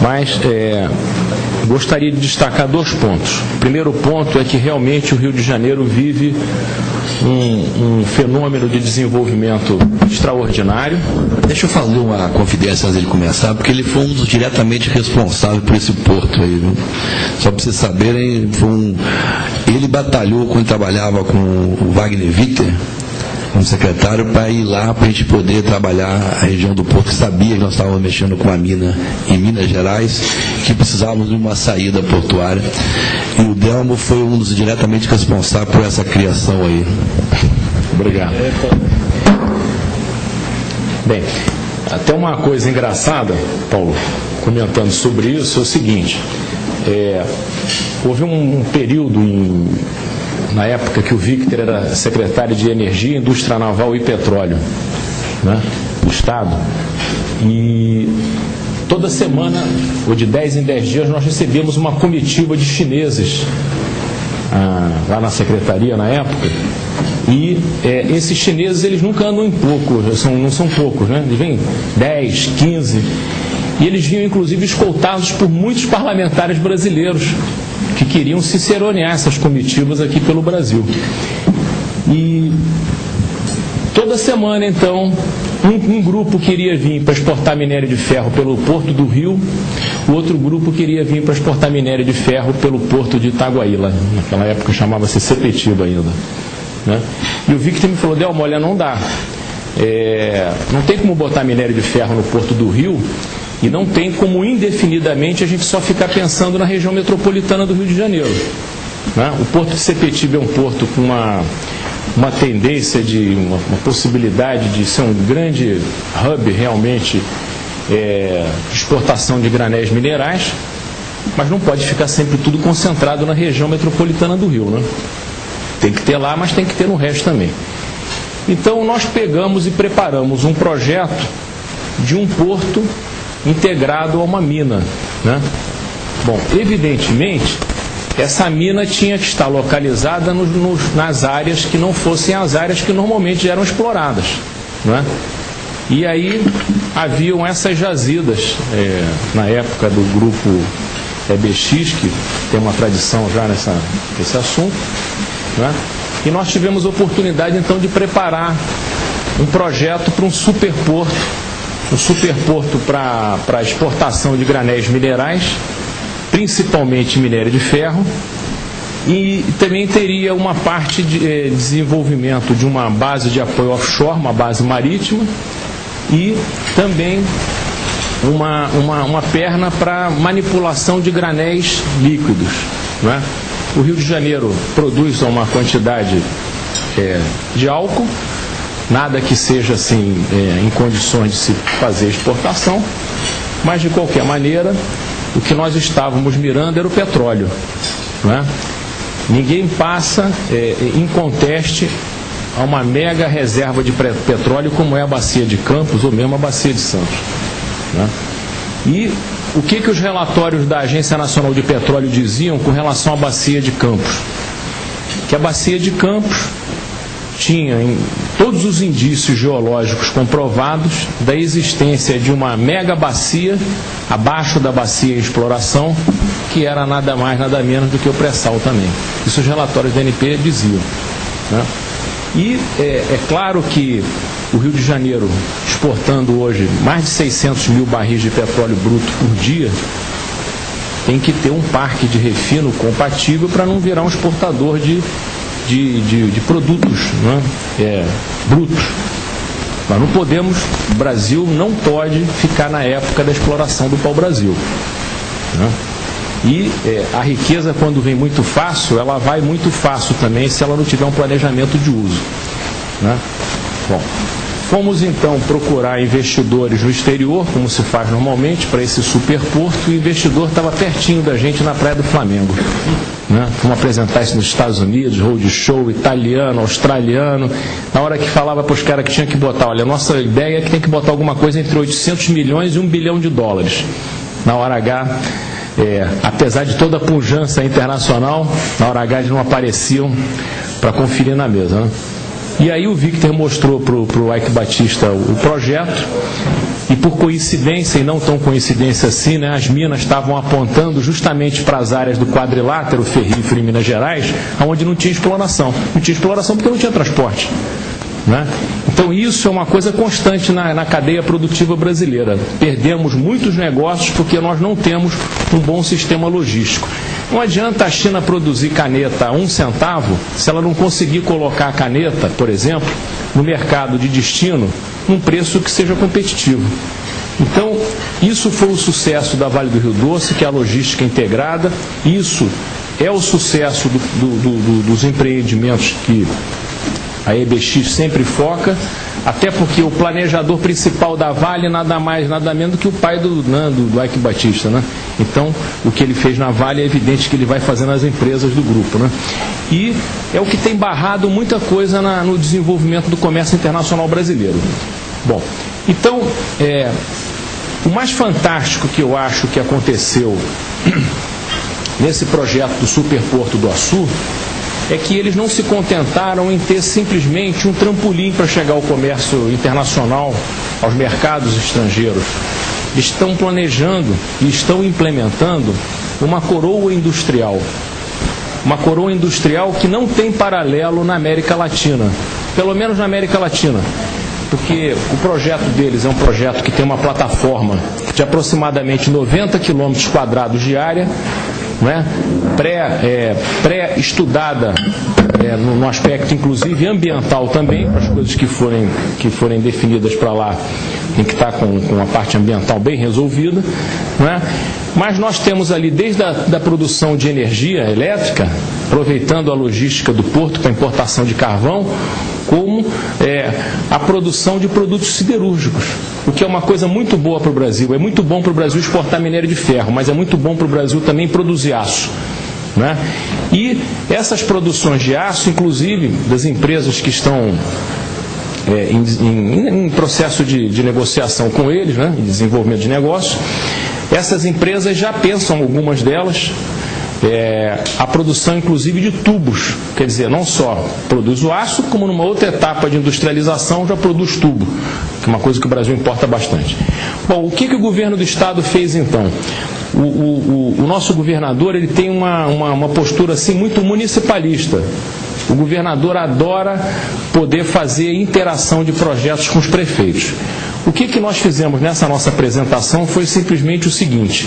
Mas gostaria de destacar 2 pontos. O primeiro ponto é que realmente o Rio de Janeiro vive um fenômeno de desenvolvimento extraordinário. Deixa eu fazer uma confidência antes de começar, porque ele foi um dos diretamente responsáveis por esse porto aí, viu? Só para vocês saberem, ele batalhou quando trabalhava com o Wagner Witter, como secretário, para ir lá para a gente poder trabalhar a região do porto, que sabia que nós estávamos mexendo com a mina em Minas Gerais, que precisávamos de uma saída portuária. E o Delmo foi um dos diretamente responsáveis por essa criação aí. Obrigado. Bem, até uma coisa engraçada, Paulo, comentando sobre isso, é o seguinte: houve um período na época que o Victor era secretário de Energia, Indústria Naval e Petróleo, né, do Estado, e toda semana, ou de 10 em 10 dias, nós recebíamos uma comitiva de chineses lá na secretaria na época, e esses chineses, eles nunca andam em pouco, não são poucos, né? Eles vêm 10, 15, e eles vinham inclusive escoltados por muitos parlamentares brasileiros que queriam ciceronear essas comitivas aqui pelo Brasil. E toda semana, então, um grupo queria vir para exportar minério de ferro pelo Porto do Rio, o outro grupo queria vir para exportar minério de ferro pelo Porto de Itaguaí, lá naquela época chamava-se Sepetiba ainda, né? E o Victor me falou: Delmo, olha, não dá, não tem como botar minério de ferro no Porto do Rio, e não tem como indefinidamente a gente só ficar pensando na região metropolitana do Rio de Janeiro, né? O Porto de Sepetiba é um porto com uma tendência uma possibilidade de ser um grande hub realmente de exportação de granéis minerais, mas não pode ficar sempre tudo concentrado na região metropolitana do Rio, né? Tem que ter lá, mas tem que ter no resto também. Então nós pegamos e preparamos um projeto de um porto integrado a uma mina, né? Bom, evidentemente, essa mina tinha que estar localizada nas áreas que não fossem as áreas que normalmente eram exploradas, né? E aí haviam essas jazidas, na época do grupo EBX, que tem uma tradição já nesse assunto, né? E nós tivemos a oportunidade então de preparar um projeto para um superporto para exportação de granéis minerais, principalmente minério de ferro, e também teria uma parte de desenvolvimento de uma base de apoio offshore, uma base marítima, e também uma perna para manipulação de granéis líquidos, né? O Rio de Janeiro produz uma quantidade de álcool, nada que seja assim em condições de se fazer exportação, mas de qualquer maneira o que nós estávamos mirando era o petróleo, né? Ninguém passa inconteste a uma mega reserva de petróleo como é a Bacia de Campos ou mesmo a Bacia de Santos, né? E o que os relatórios da Agência Nacional de Petróleo diziam com relação à Bacia de Campos? Que a Bacia de Campos tinha todos os indícios geológicos comprovados da existência de uma mega bacia abaixo da bacia em exploração, que era nada mais, nada menos do que o pré-sal também. Isso os relatórios da ANP diziam, né? E é claro que o Rio de Janeiro, exportando hoje mais de 600 mil barris de petróleo bruto por dia, tem que ter um parque de refino compatível para não virar um exportador de produtos, né, brutos. Nós não podemos, o Brasil não pode ficar na época da exploração do pau-brasil, né? E a riqueza, quando vem muito fácil, ela vai muito fácil também se ela não tiver um planejamento de uso, né? Bom, fomos então procurar investidores no exterior, como se faz normalmente, para esse superporto, e o investidor estava pertinho da gente na Praia do Flamengo, né? Fomos apresentar isso nos Estados Unidos, roadshow italiano, australiano. Na hora que falava para os caras que tinha que botar, olha, a nossa ideia é que tem que botar alguma coisa entre 800 milhões e $1 bilhão. Na hora H, apesar de toda a pujança internacional, na hora H eles não apareciam para conferir na mesa, né? E aí o Victor mostrou para o Ike Batista o projeto, e por coincidência, e não tão coincidência assim, né, as minas estavam apontando justamente para as áreas do quadrilátero ferrífero em Minas Gerais, onde não tinha exploração. Não tinha exploração porque não tinha transporte, né? Então isso é uma coisa constante na cadeia produtiva brasileira. Perdemos muitos negócios porque nós não temos um bom sistema logístico. Não adianta a China produzir caneta a 1 centavo se ela não conseguir colocar a caneta, por exemplo, no mercado de destino, num preço que seja competitivo. Então, isso foi o sucesso da Vale do Rio Doce, que é a logística integrada. Isso é o sucesso dos empreendimentos que a EBX sempre foca, até porque o planejador principal da Vale nada mais, nada menos do que o pai do Ike Batista, né? Então, o que ele fez na Vale é evidente que ele vai fazer nas empresas do grupo, né? E é o que tem barrado muita coisa no desenvolvimento do comércio internacional brasileiro. Bom, então, o mais fantástico que eu acho que aconteceu nesse projeto do Superporto do Açu é que eles não se contentaram em ter simplesmente um trampolim para chegar ao comércio internacional, aos mercados estrangeiros. Estão planejando e estão implementando uma coroa industrial. Uma coroa industrial que não tem paralelo na América Latina, pelo menos na América Latina. Porque o projeto deles é um projeto que tem uma plataforma de aproximadamente 90 quilômetros quadrados de área, né? Pré-estudada no aspecto inclusive ambiental também, para as coisas que forem definidas para lá, tem que estar com a parte ambiental bem resolvida, né? Mas nós temos ali desde a produção de energia elétrica, aproveitando a logística do porto para importação de carvão, como a produção de produtos siderúrgicos, o que é uma coisa muito boa para o Brasil. É muito bom para o Brasil exportar minério de ferro, mas é muito bom para o Brasil também produzir aço, né? E essas produções de aço, inclusive das empresas que estão em processo de negociação com eles, né, em desenvolvimento de negócio, essas empresas já pensam, algumas delas, a produção inclusive de tubos, quer dizer, não só produz o aço, como numa outra etapa de industrialização já produz tubo, que é uma coisa que o Brasil importa bastante. Bom, o que o governo do estado fez então? O nosso governador, ele tem uma postura assim muito municipalista. O governador adora poder fazer interação de projetos com os prefeitos. O que nós fizemos nessa nossa apresentação foi simplesmente o seguinte: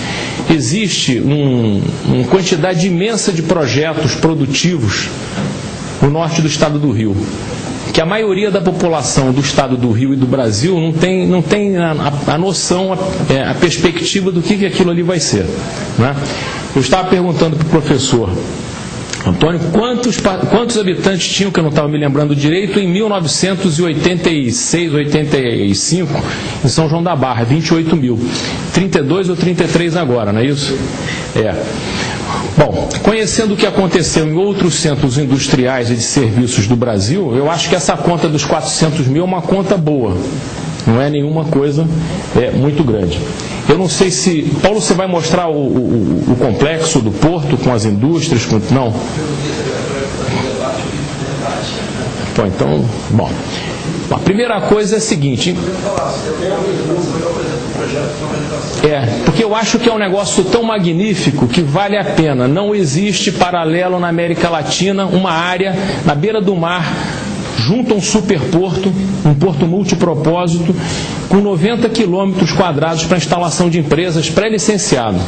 existe uma quantidade imensa de projetos produtivos no norte do estado do Rio, que a maioria da população do estado do Rio e do Brasil não tem a noção, a perspectiva do que aquilo ali vai ser, né? Eu estava perguntando para o professor Antônio, quantos habitantes tinham, que eu não estava me lembrando direito, em 1986, 85, em São João da Barra? 28 mil. 32 ou 33 agora, não é isso? Bom, conhecendo o que aconteceu em outros centros industriais e de serviços do Brasil, eu acho que essa conta dos 400 mil é uma conta boa. Não é nenhuma coisa muito grande. Eu não sei se... Paulo, você vai mostrar o complexo do porto com as indústrias? Não? Bom, então... Bom, a primeira coisa é a seguinte... porque eu acho que é um negócio tão magnífico que vale a pena. Não existe paralelo na América Latina uma área na beira do mar, junto a um superporto, um porto multipropósito, com 90 quilômetros quadrados para instalação de empresas pré-licenciado.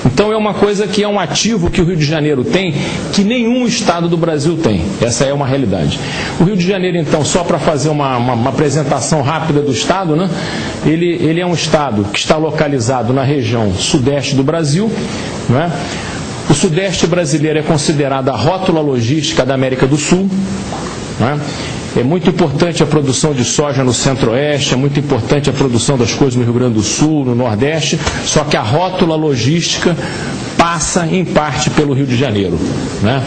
Então é uma coisa que é um ativo que o Rio de Janeiro tem, que nenhum estado do Brasil tem. Essa é uma realidade. O Rio de Janeiro, então, só para fazer uma apresentação rápida do estado, né? Ele é um estado que está localizado na região sudeste do Brasil, né? O sudeste brasileiro é considerado a rótula logística da América do Sul, né? É muito importante a produção de soja no centro-oeste, é muito importante a produção das coisas no Rio Grande do Sul, no nordeste, só que a rótula logística passa em parte pelo Rio de Janeiro, né?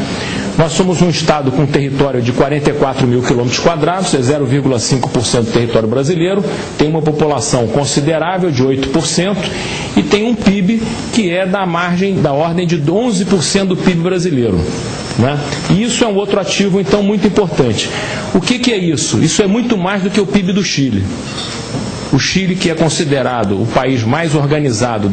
Nós somos um estado com território de 44 mil quilômetros quadrados, é 0,5% do território brasileiro, tem uma população considerável de 8% e tem um PIB que é da ordem de 11% do PIB brasileiro, né? E isso é um outro ativo, então, muito importante. O que é isso? Isso é muito mais do que o PIB do Chile. O Chile, que é considerado o país mais organizado